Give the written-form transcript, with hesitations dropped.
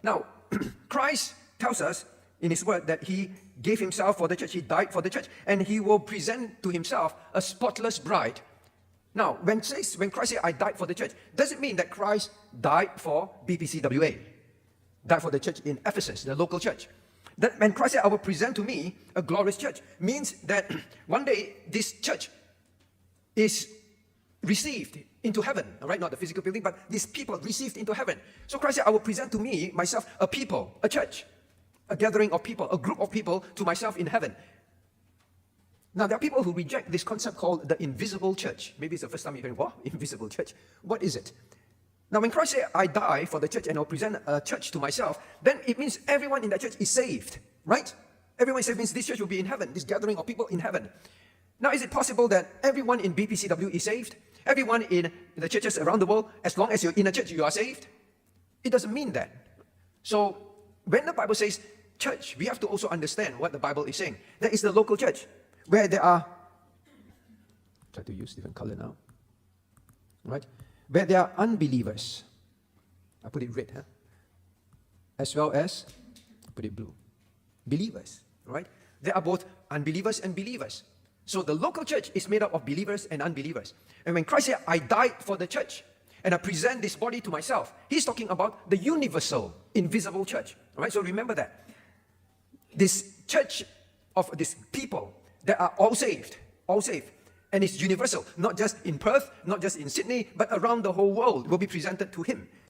Now, Christ tells us in his word that he gave himself for the church, he died for the church, and he will present to himself a spotless bride. Now, when Christ said, I died for the church, doesn't mean that Christ died for BPCWA, died for the church in Ephesus, the local church. That when Christ said, I will present to me a glorious church, means that one day this church is received into heaven, all right? Not the physical building, but these people received into heaven. So Christ said, I will present to me, myself, a people, a church, a gathering of people, a group of people to myself in heaven. Now, there are people who reject this concept called the invisible church. Maybe it's the first time you're hearing, what? Invisible church? What is it? Now, when Christ said, I die for the church and I'll present a church to myself, then it means everyone in that church is saved, right? Everyone is saved means this church will be in heaven, this gathering of people in heaven. Now, is it possible that everyone in BPCW is saved? Everyone in the churches around the world, as long as you're in a church, you are saved? It doesn't mean that. So, when the Bible says church, we have to also understand what the Bible is saying. There is the local church, where there are, try to use different color now, right? Where there are unbelievers, I put it red, huh? As well as, put it blue, believers, right? There are both unbelievers and believers. So the local church is made up of believers and unbelievers. And when Christ said, I died for the church, and I present this body to myself, he's talking about the universal, invisible church, all right? So remember that. This church of these people that are all saved, and it's universal, not just in Perth, not just in Sydney, but around the whole world will be presented to him.